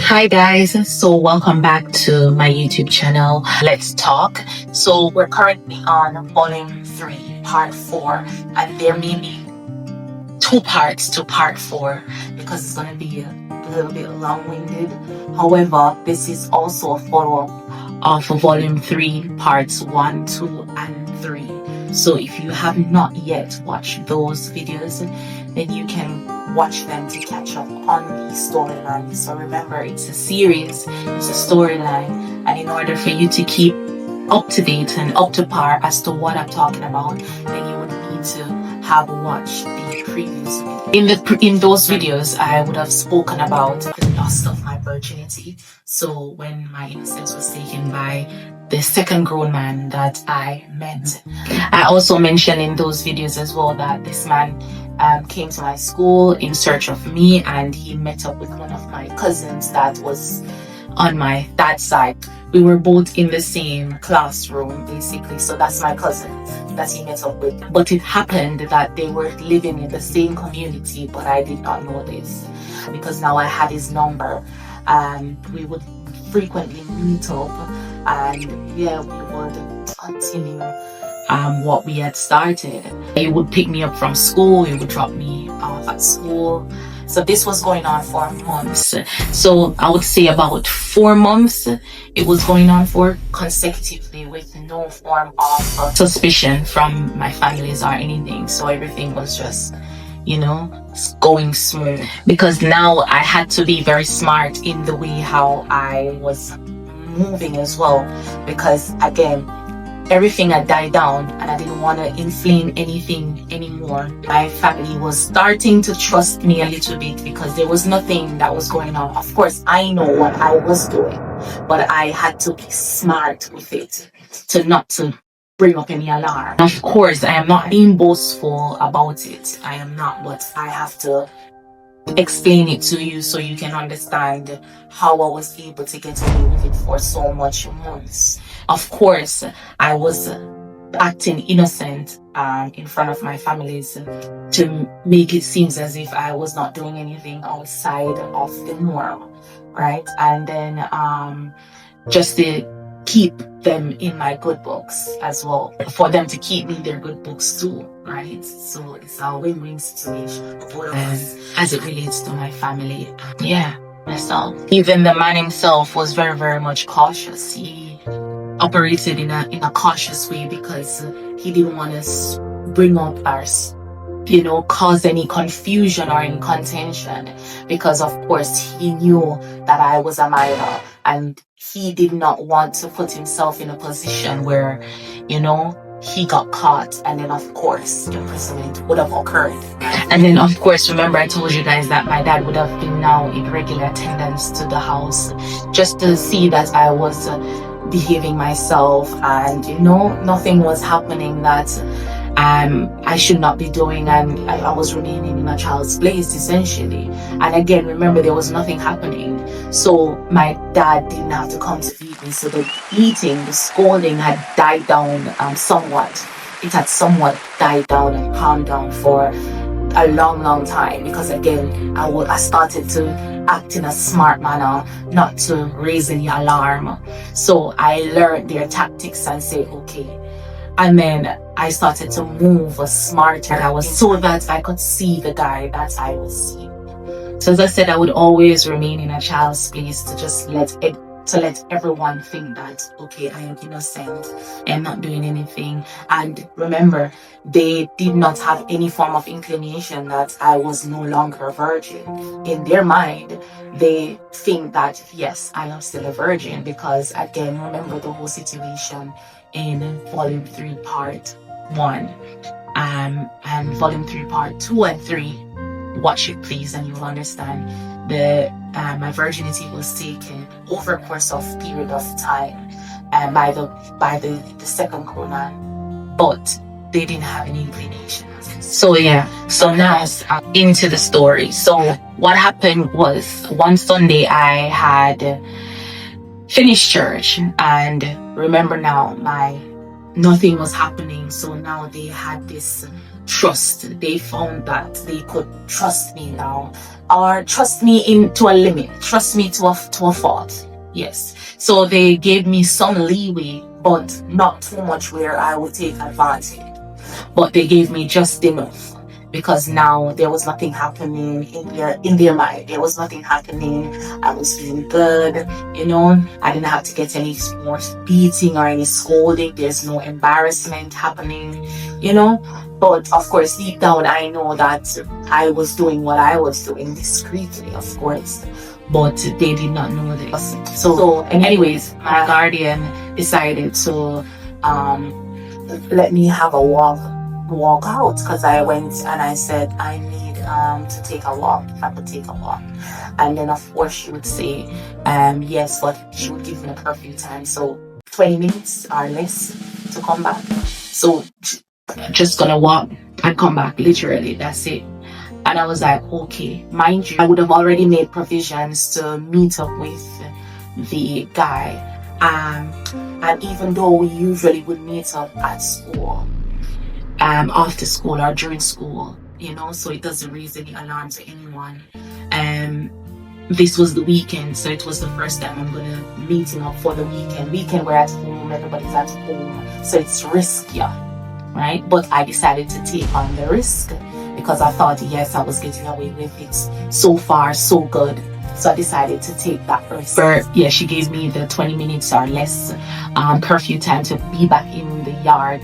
Hi guys, so welcome back to my YouTube channel. Let's talk. So we're currently on volume 3, part 4, and there may be 2 parts to part 4 because it's going to be a little bit long-winded. However, this is also a follow-up of volume 3, parts 1, 2, and 3. So if you have not yet watched those videos, then you can watch them to catch up on the storyline. So remember, it's a series, it's a storyline, and in order for you to keep up to date and up to par as to what I'm talking about, then you would need to have watched the previous video. In those videos, I would have spoken about the loss of my virginity. So when my innocence was taken by the second grown man that I met. I also mentioned in those videos as well that this man came to my school in search of me, and he met up with one of my cousins that was on my dad's side. We were both in the same classroom basically, so that's my cousin that he met up with. But it happened that they were living in the same community, but I did not know this because now I had his number, and we would frequently meet up, and yeah, we would continue what we had started. He would pick me up from school, he would drop me off at school. So this was going on for months. So I would say about 4 months it was going on for consecutively with no form of suspicion from my families or anything. So everything was just, going smooth. Because now I had to be very smart in the way how I was moving as well. Because again, everything had died down and I didn't want to inflame anything anymore. My family was starting to trust me a little bit because there was nothing that was going on. Of course, I know what I was doing, but I had to be smart with it not to bring up any alarm. Of course, I am not being boastful about it. I am not, but I have to explain it to you so you can understand how I was able to get away with it for so much months. Of course, I was acting innocent in front of my families to make it seem as if I was not doing anything outside of the norm, right? And then just to keep them in my good books as well, for them to keep me in their good books too, right? So it's a win-win situation for us as it relates to my family. Yeah, that's all. Even the man himself was very, very much cautious. He operated in a cautious way because he didn't want to bring up our cause any confusion or any contention, because of course he knew that I was a minor and he did not want to put himself in a position where he got caught, and then of course imprisonment would have occurred. And then of course, remember I told you guys that my dad would have been now in regular attendance to the house just to see that I was behaving myself, and nothing was happening that I should not be doing, and I was remaining in a child's place essentially. And again, remember, there was nothing happening, so my dad didn't have to come to beat me. So the beating, the scolding had died down somewhat. It had somewhat died down and calmed down for a long time, because again, I started to act in a smart manner, not to raise any alarm. So I learned their tactics and say okay. And then I started to move smarter. So that I could see the guy that I was seeing. So as I said, I would always remain in a child's place to just let everyone think that okay, I am innocent, I am not doing anything. And remember, they did not have any form of inclination that I was no longer a virgin. In their mind, they think that yes, I am still a virgin, because again, remember the whole situation in volume 3 part 1 and volume 3 part 2 and 3. Watch it please, and you'll understand. My virginity was taken over a course of period of time by the second corner, but they didn't have any inclination. So yeah, so now into the story. So what happened was, one Sunday I had finished church, and remember now nothing was happening. So now they had this trust. They found that they could trust me now, or trust me to a limit, trust me to a fault. Yes. So they gave me some leeway, but not too much where I would take advantage. But they gave me just enough, because now there was nothing happening in their mind. There was nothing happening. I was feeling good, you know. I didn't have to get any more beating or any scolding. There's no embarrassment happening, you know. But of course, deep down, I know that I was doing what I was doing discreetly, of course. But they did not know this. So anyways, my guardian decided to let me have a walk out, because I went and I said I need to take a walk, if I could take a walk. And then of course she would say yes, but she would give me a curfew time, so 20 minutes or less to come back. So just gonna walk and come back, literally, that's it. And I was like, okay. Mind you, I would have already made provisions to meet up with the guy, and even though we usually would meet up at school, after school or during school, you know, so it doesn't raise any alarm to anyone. This was the weekend, so it was the first time I'm gonna meet him up for the weekend. We're at home, everybody's at home, so it's riskier, right? But I decided to take on the risk because I thought, yes, I was getting away with it. So far, so good. So I decided to take that risk. Yeah, she gave me the 20 minutes or less curfew time to be back in the yard.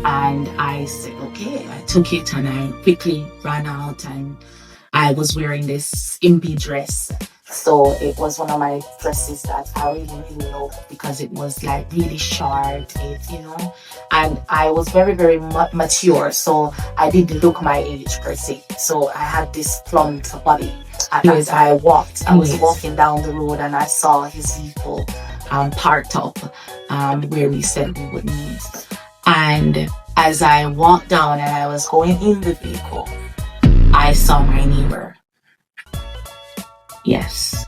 And I said, okay, I took it and I quickly ran out, and I was wearing this skimpy dress. So it was one of my dresses that I really loved, because it was like really short, you know, and I was very, very mature. So I didn't look my age per se. So I had this plump body. And as I was walking down the road and I saw his vehicle parked up where we said we would meet. And as I walked down and I was going in the vehicle, I saw my neighbor. Yes.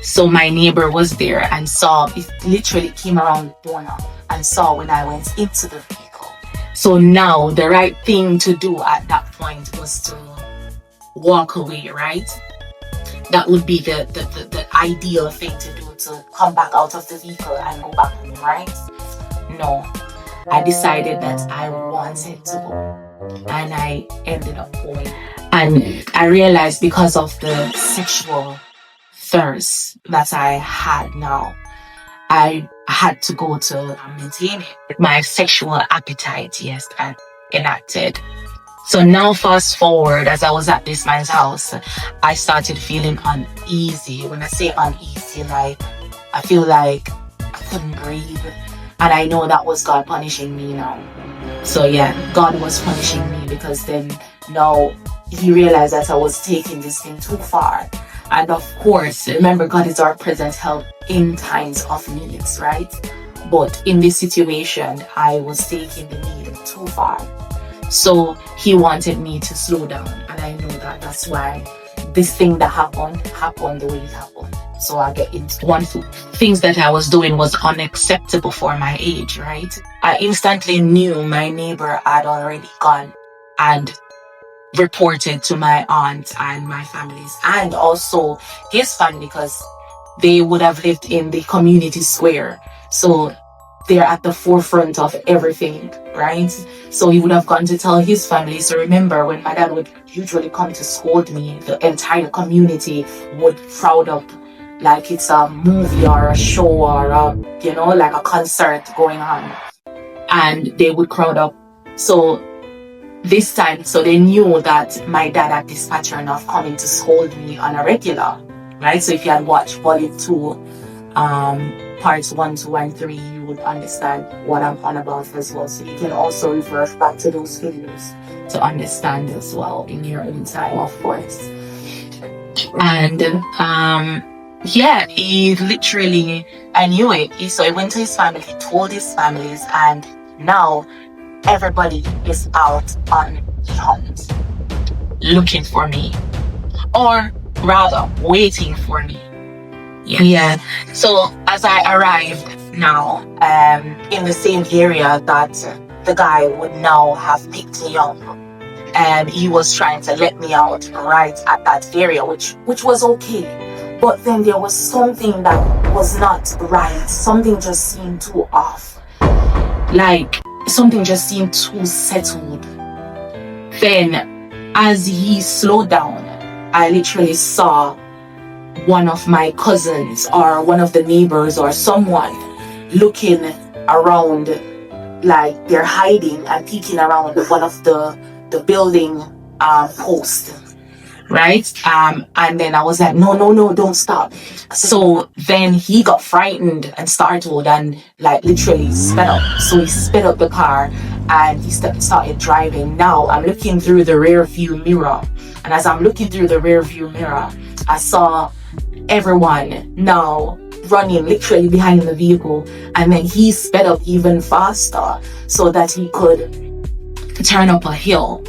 So my neighbor was there and saw, it literally came around the corner and saw when I went into the vehicle. So now the right thing to do at that point was to walk away, right? That would be the ideal thing to do, to come back out of the vehicle and go back home, right? No. I decided that I wanted to go, and I ended up going. And I realized, because of the sexual thirst that I had now, I had to go to maintain it. My sexual appetite, yes, I enacted. So now fast forward, as I was at this man's house, I started feeling uneasy. When I say uneasy, like I feel like I couldn't breathe. And I know that was God punishing me now. So yeah, God was punishing me, because then now he realized that I was taking this thing too far. And of course, remember, God is our present help in times of needs, right? But in this situation, I was taking the need too far. So he wanted me to slow down. And I know that that's why this thing that happened the way it happened. So I'll get into one things that I was doing was unacceptable for my age, right? I instantly knew my neighbor had already gone and reported to my aunt and my families, and also his family, because they would have lived in the community square. So they're at the forefront of everything, right? So he would have gone to tell his family. So remember, when my dad would usually come to scold me, the entire community would crowd up like it's a movie or a show or like a concert going on, and they would crowd up. So this time, so they knew that my dad had this pattern of coming to scold me on a regular, right? So if you had watched volume 2, parts 1, 2, and 3, you would understand what I'm on about as well. So you can also refer back to those videos to understand as well in your own time, of course. And yeah, he literally, I knew it. So he went to his family, he told his families, and now everybody is out on the hunt, looking for me, or rather waiting for me. Yeah. So as I arrived now in the same area that the guy would now have picked me up, and he was trying to let me out right at that area, which was okay. But then there was something that was not right. Something just seemed too off. Like, something just seemed too settled. Then, as he slowed down, I literally saw one of my cousins or one of the neighbors or someone looking around, like they're hiding and peeking around one of the building posts, right? And then I was like, no, don't stop. So then he got frightened and startled and like literally sped up. So he sped up the car and he started driving. Now I'm looking through the rear view mirror, and as I'm looking through the rear view mirror, I saw everyone now running literally behind the vehicle, and then he sped up even faster so that he could turn up a hill.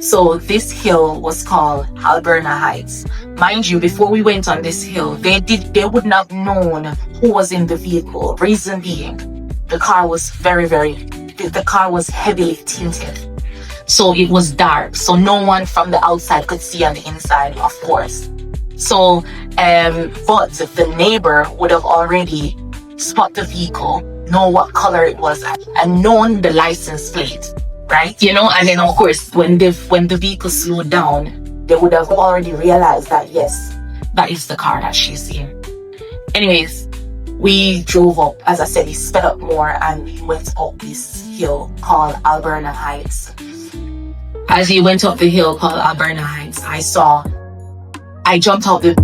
So this hill was called Alberna Heights. Mind you, before we went on this hill, they wouldn't have known who was in the vehicle. Reason being, the car was the car was heavily tinted. So it was dark. So no one from the outside could see on the inside, of course. So, but the neighbor would have already spotted the vehicle, know what color it was, and known the license plate, right? You know, and then of course, when the vehicle slowed down, they would have already realized that yes, that is the car that she's in. Anyways, we drove up. As I said, he sped up more and we went up this hill called Alberna Heights. As he went up the hill called Alberna Heights, I jumped out the